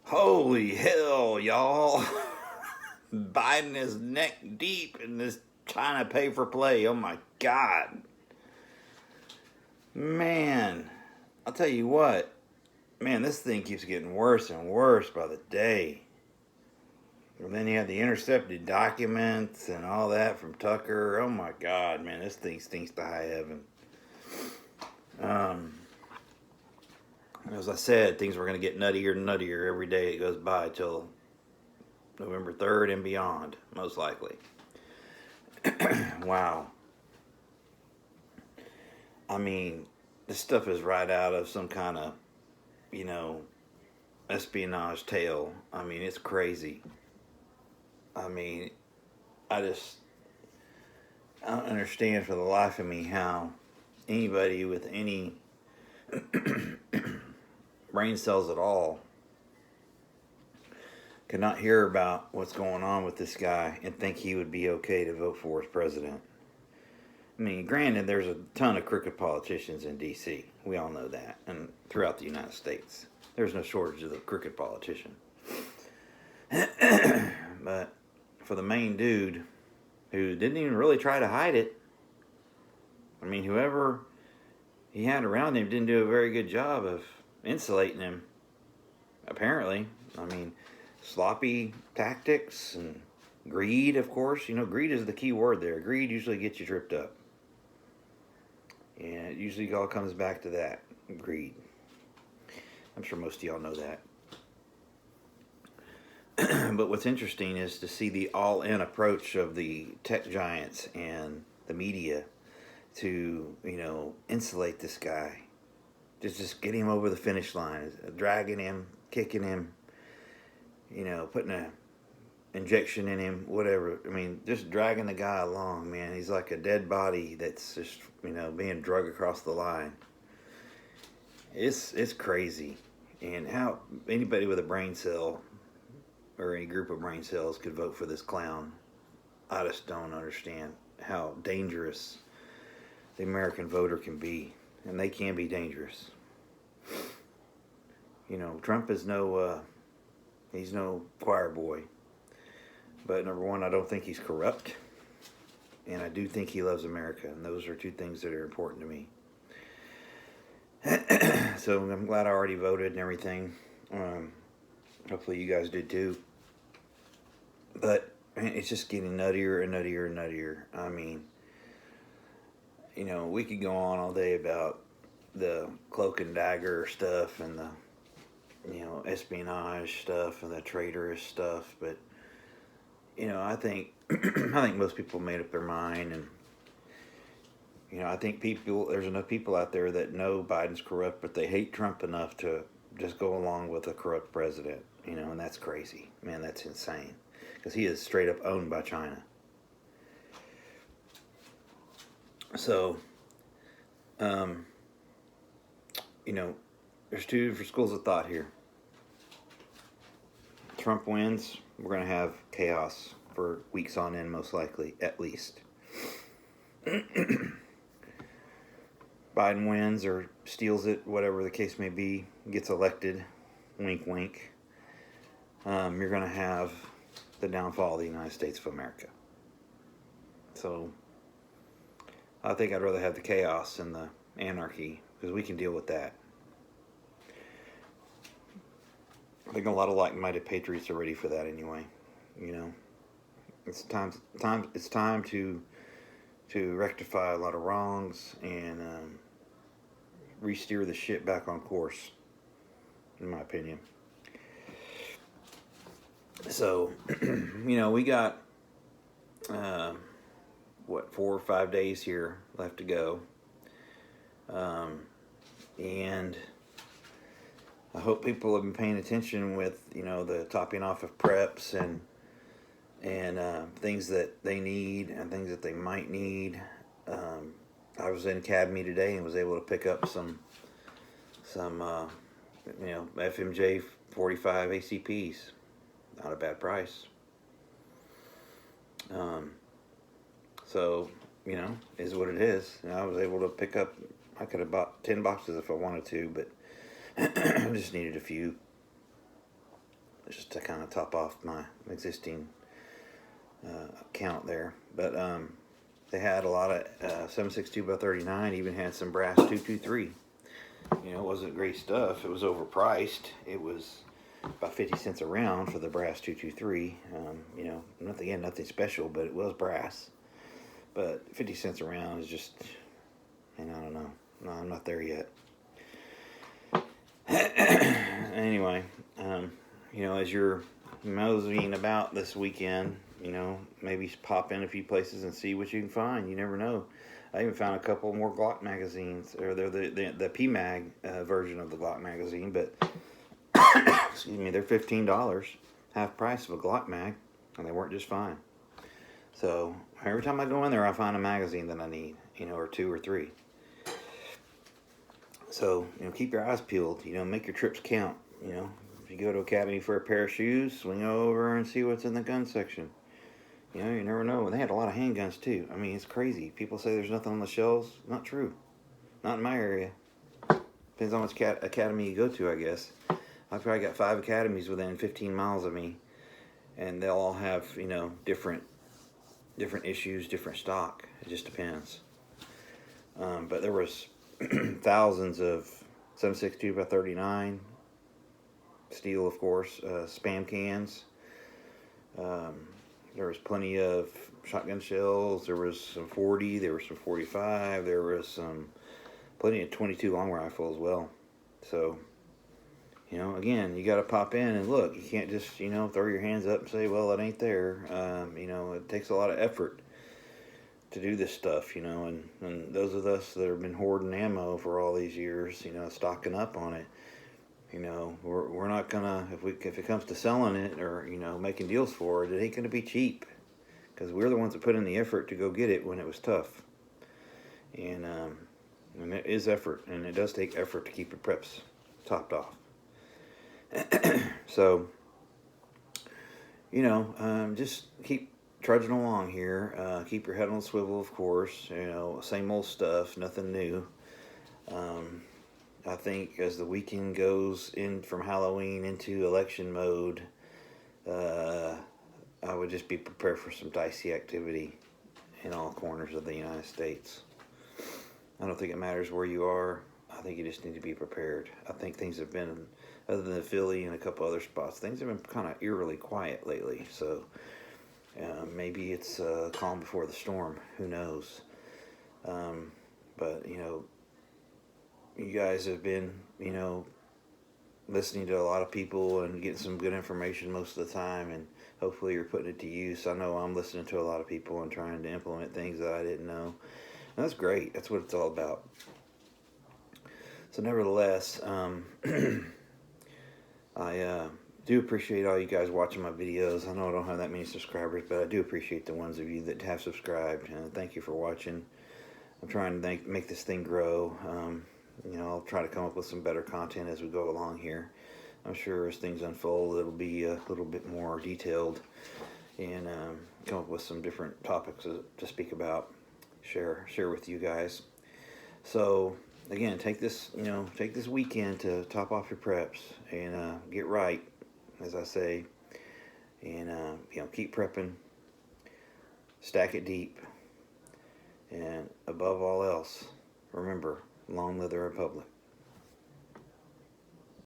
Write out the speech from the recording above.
Holy hell, y'all. Biden is neck deep in this China pay for play. Oh my God. Man, I'll tell you what. Man, this thing keeps getting worse and worse by the day. And then you have the intercepted documents and all that from Tucker. Oh my God, man, this thing stinks to high heaven. As I said, things were going to get nuttier and nuttier every day it goes by till November 3rd and beyond, most likely. Wow. I mean, this stuff is right out of some kind of, espionage tale. I mean, it's crazy. I mean, I don't understand for the life of me how anybody with any brain cells at all could not hear about what's going on with this guy and think he would be okay to vote for as president. I mean, granted, there's a ton of crooked politicians in D.C. We all know that. And throughout the United States, there's no shortage of the crooked politician. But for the main dude who didn't even really try to hide it, I mean, whoever he had around him didn't do a very good job of insulating him, apparently. I mean, sloppy tactics and greed, of course. Greed is the key word there. Greed usually gets you tripped up. And it usually all comes back to that, greed. I'm sure most of y'all know that. But what's interesting is to see the all-in approach of the tech giants and the media to, insulate this guy. Just get him over the finish line, dragging him, kicking him, putting a injection in him, whatever. I mean, just dragging the guy along, man. He's like a dead body that's just, being dragged across the line. It's crazy. And how anybody with a brain cell or any group of brain cells could vote for this clown, I just don't understand how dangerous the American voter can be. And they can be dangerous. Trump is he's no choir boy. But number one, I don't think he's corrupt. And I do think he loves America. And those are two things that are important to me. So I'm glad I already voted and everything. Hopefully you guys did too. But man, it's just getting nuttier and nuttier and nuttier. I mean, we could go on all day about the cloak and dagger stuff and the, espionage stuff and the traitorous stuff. But, I think most people made up their mind. And, I think there's enough people out there that know Biden's corrupt, but they hate Trump enough to just go along with a corrupt president, and that's crazy. Man, that's insane. Because he is straight up owned by China. So, there's two different schools of thought here. Trump wins, we're going to have chaos for weeks on end, most likely, at least. Biden wins or steals it, whatever the case may be, gets elected, wink, wink. You're going to have the downfall of the United States of America. So, I think I'd rather have the chaos and the anarchy, because we can deal with that. I think a lot of like-minded patriots are ready for that anyway. It's time to rectify a lot of wrongs and re-steer the ship back on course, in my opinion. So, we got 4 or 5 days here left to go, and I hope people have been paying attention with the topping off of preps and things that they need and things that they might need. I was in Academy today and was able to pick up some FMJ 45 ACPs. Not a bad price. So, is what it is. And I was able to pick up, I could have bought 10 boxes if I wanted to, but I just needed a few. just to kind of top off my existing account there. But they had a lot of 7.62 by 39, even had some brass 223. You know, it wasn't great stuff. It was overpriced. It was about 50 cents a round for the brass 223. You know, nothing special, but it was brass. But 50 cents a round is just, and I don't know. No, I'm not there yet. Anyway, you know, as you're moseying about this weekend, you know, maybe pop in a few places and see what you can find. You never know. I even found a couple more Glock magazines, or they're the PMag version of the Glock magazine, but excuse me, they're $15, half price of a Glock mag, and they work just fine. So every time I go in there, I find a magazine that I need, you know, or two or three. So, you know, keep your eyes peeled. You know, make your trips count. You know, if you go to Academy for a pair of shoes, swing over and see what's in the gun section. You know, you never know. And they had a lot of handguns, too. I mean, it's crazy. People say there's nothing on the shelves. Not true. Not in my area. Depends on which academy you go to, I guess. I've probably got 5 academies within 15 miles of me. And they'll all have, you know, different issues, different stock. It just depends. But there was thousands of 7.62 by 39. Steel, of course. Spam cans. There was plenty of shotgun shells. There was some 40. There was some 45. There was some plenty of 22 long rifle as well. So, you know, again, you got to pop in and look. You can't just, you know, throw your hands up and say, well, it ain't there. You know, it takes a lot of effort to do this stuff, you know, and those of us that have been hoarding ammo for all these years, you know, stocking up on it, you know, we're not gonna, if it comes to selling it or, you know, making deals for it, it ain't gonna be cheap, because we're the ones that put in the effort to go get it when it was tough. And it is effort, and it does take effort to keep your preps topped off. So, you know, just keep trudging along here. Keep your head on a swivel, of course. You know, same old stuff, nothing new. I think as the weekend goes in from Halloween into election mode, I would just be prepared for some dicey activity in all corners of the United States. I don't think it matters where you are. I think you just need to be prepared. I think things have been, other than Philly and a couple other spots, things have been kind of eerily quiet lately. So maybe it's calm before the storm. Who knows? But, you know, you guys have been, you know, listening to a lot of people and getting some good information most of the time, and hopefully you're putting it to use. I know I'm listening to a lot of people and trying to implement things that I didn't know. And that's great. That's what it's all about. So nevertheless, I do appreciate all you guys watching my videos. I know I don't have that many subscribers, but I do appreciate the ones of you that have subscribed. And thank you for watching. I'm trying to make this thing grow. You know, I'll try to come up with some better content as we go along here. I'm sure as things unfold, it'll be a little bit more detailed, and come up with some different topics to speak about, share with you guys. So again, take this weekend to top off your preps and get right, as I say, and you know, keep prepping, stack it deep, and above all else, remember, long live the Republic.